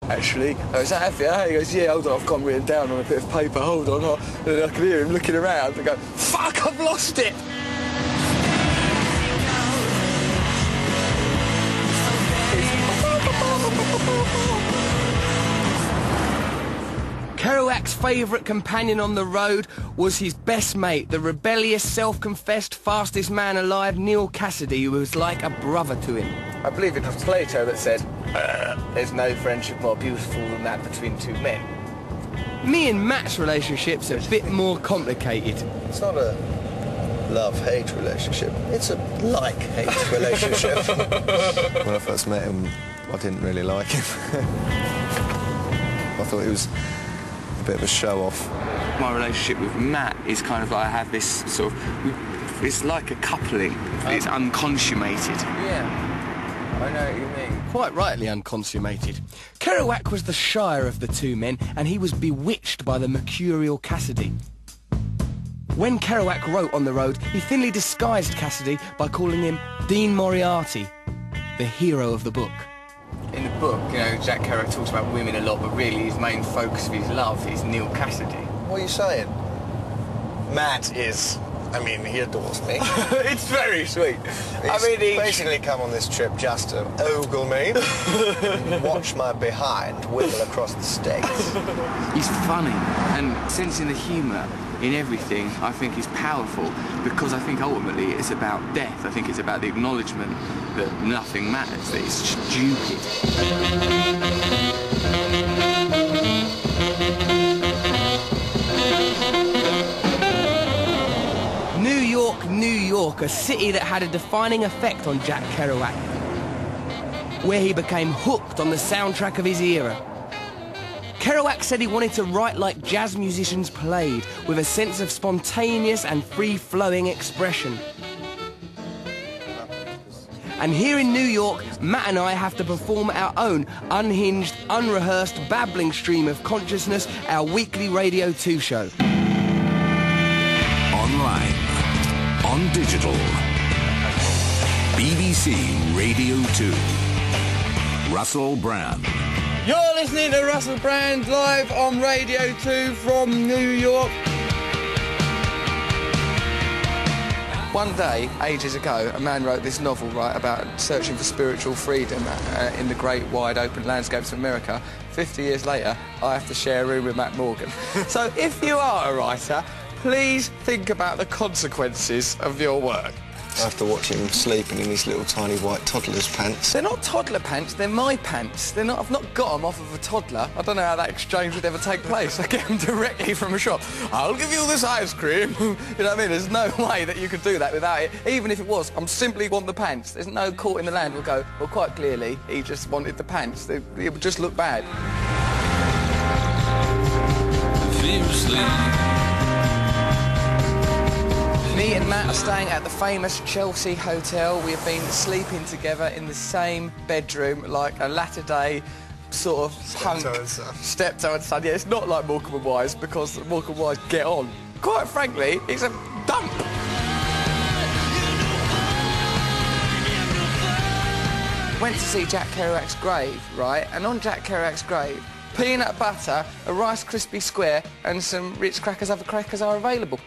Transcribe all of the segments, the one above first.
Actually, is that Effie? He goes, yeah, hold on, I've got written down on a bit of paper, hold on. And I can hear him looking around and go, fuck, I've lost it! Kerouac's favourite companion on the road was his best mate, the rebellious, self-confessed, fastest man alive, Neil Cassidy, who was like a brother to him. I believe it was Plato that said, there's no friendship more beautiful than that between two men. Me and Matt's relationship's a bit more complicated. It's not a love-hate relationship, it's a like-hate relationship. When I first met him, I didn't really like him. I thought he was a bit of a show-off. My relationship with Matt is kind of like I have this sort of... It's like a coupling. It's unconsummated. Yeah, I know what you mean. Quite rightly unconsummated. Kerouac was the shyer of the two men, and he was bewitched by the mercurial Cassidy. When Kerouac wrote on the road, he thinly disguised Cassidy by calling him Dean Moriarty, the hero of the book. In the book, you know, Jack Kerouac talks about women a lot, but really his main focus of his love is Neil Cassidy. What are you saying? Matt is... I mean, he adores me. It's very sweet. He's basically come on this trip just to ogle me, watch my behind wiggle across the States. He's funny, and sensing the humour in everything, I think, is powerful, because I think ultimately it's about death. I think it's about the acknowledgement that nothing matters, that it's stupid. New York, a city that had a defining effect on Jack Kerouac, where he became hooked on the soundtrack of his era. Kerouac said he wanted to write like jazz musicians played, with a sense of spontaneous and free-flowing expression. And here in New York, Matt and I have to perform our own unhinged, unrehearsed, babbling stream of consciousness, our weekly Radio 2 show. Online, on digital, BBC Radio 2, Russell Brand. You're listening to Russell Brand live on Radio 2 from New York. One day, ages ago, a man wrote this novel, right, about searching for spiritual freedom in the great wide open landscapes of America. 50 years later, I have to share a room with Matt Morgan. So if you are a writer, please think about the consequences of your work. I have to watch him sleeping in his little tiny white toddler's pants. They're not toddler pants, they're my pants. They're not, I've not got them off of a toddler. I don't know how that exchange would ever take place. I get them directly from a shop. I'll give you this ice cream. You know what I mean? There's no way that you could do that without it. Even if it was, I simply want the pants. There's no court in the land will go, well, quite clearly, he just wanted the pants. It would just look bad. Fiercely. Me and Matt are staying at the famous Chelsea Hotel. We have been sleeping together in the same bedroom like a latter-day sort of punk steptoe and son. Yeah, it's not like Morecambe and Wise, because Morecambe and Wise get on. Quite frankly, it's a dump. Went to see Jack Kerouac's grave, right? And on Jack Kerouac's grave, peanut butter, a Rice Krispie square and some Ritz crackers, other crackers are available.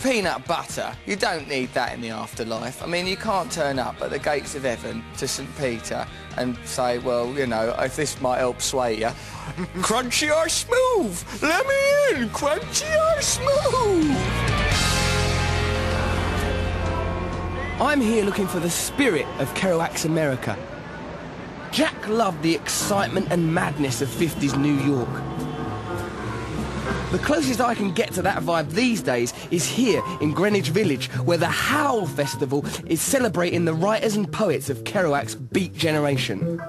Peanut butter, you don't need that in the afterlife. I mean, you can't turn up at the gates of heaven to St. Peter and say, well, you know, if this might help sway you. Crunchy or smooth? Let me in, crunchy or smooth? I'm here looking for the spirit of Kerouac's America. Jack loved the excitement and madness of 50s New York. The closest I can get to that vibe these days is here in Greenwich Village, where the Howl Festival is celebrating the writers and poets of Kerouac's Beat generation.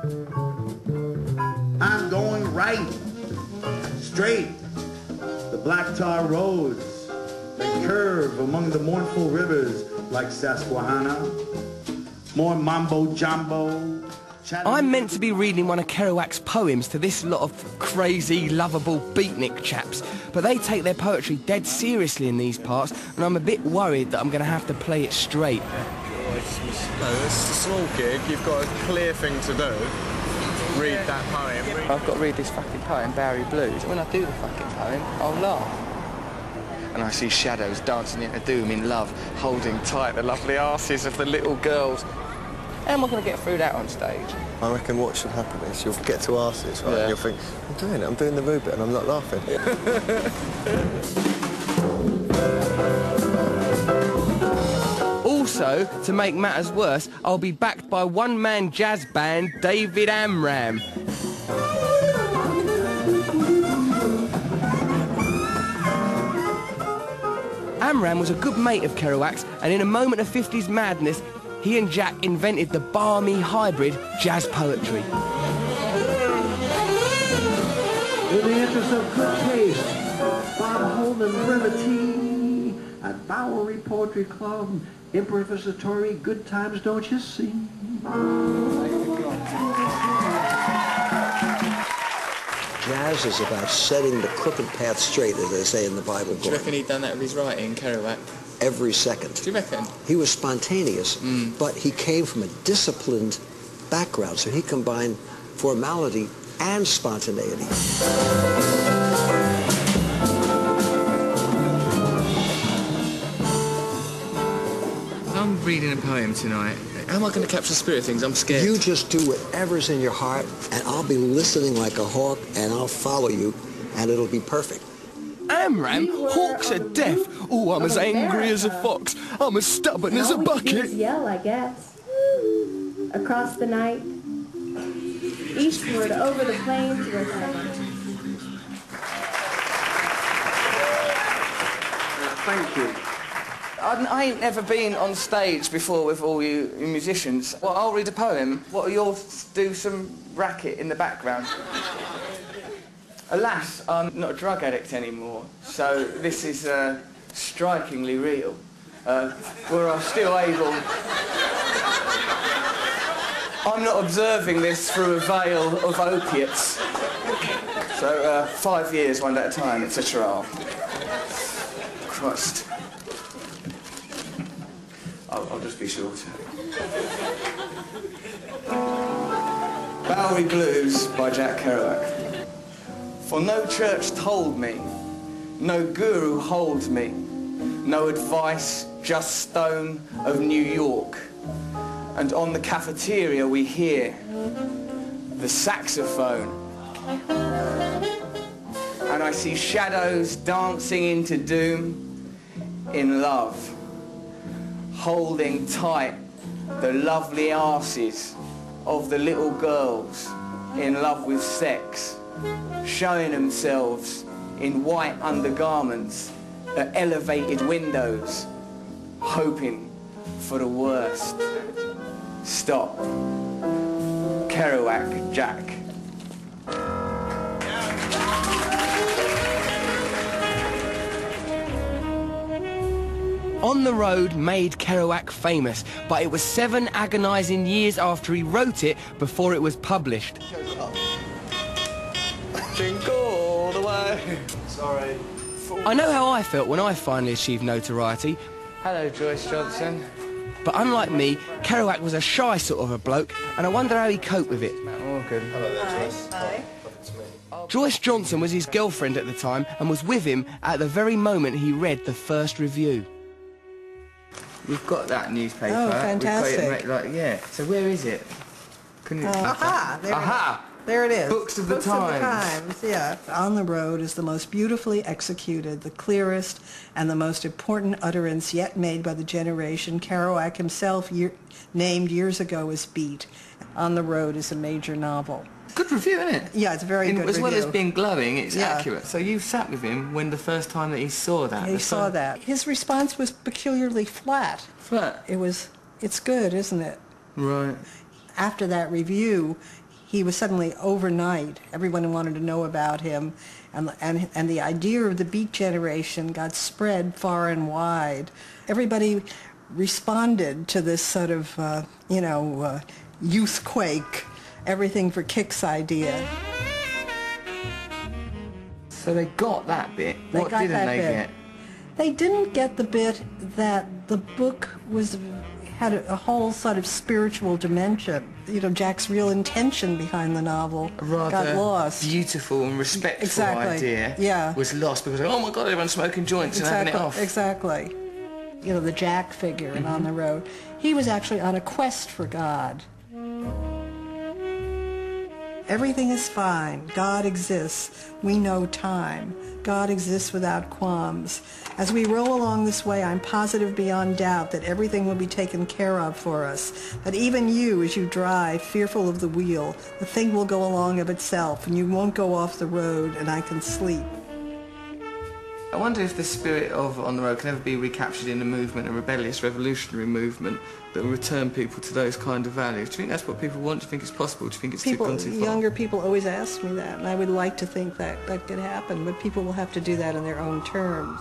I'm going right, straight. The black tar roads that curve among the mournful rivers like Susquehanna. More mambo jumbo. I'm meant to be reading one of Kerouac's poems to this lot of crazy, lovable beatnik chaps, but they take their poetry dead seriously in these parts, and I'm a bit worried that I'm going to have to play it straight. No, this is a small gig. You've got a clear thing to do. read that poem. I've got to read this fucking poem, Bowery Blues. When I do the fucking poem, I'll laugh. And I see shadows dancing into doom in love, holding tight the lovely arses of the little girls. How am I going to get through that on stage? I reckon what should happen is you'll get to arses, right? Yeah. And you'll think, I'm doing the rude bit and I'm not laughing. Also, to make matters worse, I'll be backed by one-man jazz band David Amram. Amram was a good mate of Kerouac's, and in a moment of 50s madness, he and Jack invented the balmy hybrid jazz poetry. In the interest of good taste, Bob Holman brevity at Bowery Poetry Club, improvisatory good times, don't you see? Jazz is about setting the crooked path straight, as they say in the Bible. Do you reckon he'd done that with his writing, Kerouac? Every second. Do you reckon? He was spontaneous, but he came from a disciplined background, so he combined formality and spontaneity. I'm reading a poem tonight. How am I going to capture the spirit of things? I'm scared. You just do whatever's in your heart, and I'll be listening like a hawk, and I'll follow you, and it'll be perfect. Amram, hawks are deaf. Oh, I'm as angry as a fox. I'm as stubborn as a bucket. Yell, I guess. Across the night, eastward over the plains where Thank you. I ain't never been on stage before with all you musicians. Well, I'll read a poem. What, you'll do some racket in the background? Alas, I'm not a drug addict anymore, so this is strikingly real. Where I'm still able... I'm not observing this through a veil of opiates. So 5 years, one day at a time, etc. Christ. I'll just be shorter. Bowery Blues by Jack Kerouac. For no church told me, no guru holds me, no advice, just stone of New York. And on the cafeteria we hear the saxophone. And I see shadows dancing into doom in love, holding tight the lovely arses of the little girls in love with sex, showing themselves in white undergarments at elevated windows, hoping for the worst. Stop. Kerouac, Jack. On the Road made Kerouac famous, but it was 7 agonising years after he wrote it before it was published. Jingle all the way. Sorry. I know how I felt when I finally achieved notoriety, Hello, Joyce Johnson. but unlike me, Kerouac was a shy sort of a bloke, and I wonder how he coped with it. Matt Morgan. Hello there, Joyce. Hi. Joyce Johnson was his girlfriend at the time and was with him at the very moment he read the first review. We've got that newspaper. Oh, fantastic. We've got it, yeah. So where is it? Can you... Aha! Aha! There it is. Books of the Times. Yeah. On the Road is the most beautifully executed, the clearest, and the most important utterance yet made by the generation Kerouac himself named years ago as Beat. On the Road is a major novel. Good review, isn't it? Yeah, it's a very good As well review. as being glowing, it's Yeah. accurate. So you sat with him when the first time that he saw that? He saw that. His response was peculiarly flat. Flat? It's good, isn't it? Right. After that review, he was suddenly overnight. Everyone wanted to know about him, and the idea of the Beat generation got spread far and wide. Everybody responded to this sort of, youthquake, everything for kicks idea. So they got that bit. They What got didn't that they bit. get? They didn't get the bit that the book had a whole sort of spiritual dimension. You know, Jack's real intention behind the novel A rather got lost. beautiful and respectful idea was lost because, oh my God, everyone's smoking joints and having it off. Exactly. You know, the Jack figure and On the Road. He was actually on a quest for God. Everything is fine. God exists. We know time. God exists without qualms. As we roll along this way, I'm positive beyond doubt that everything will be taken care of for us. That even you, as you drive, fearful of the wheel, the thing will go along of itself, and you won't go off the road, and I can sleep. I wonder if the spirit of On the Road can ever be recaptured in a movement, a rebellious, revolutionary movement that will return people to those kind of values. Do you think that's what people want? Do you think it's possible? Do you think it's gone too far? Younger people always ask me that, and I would like to think that that could happen, but people will have to do that on their own terms.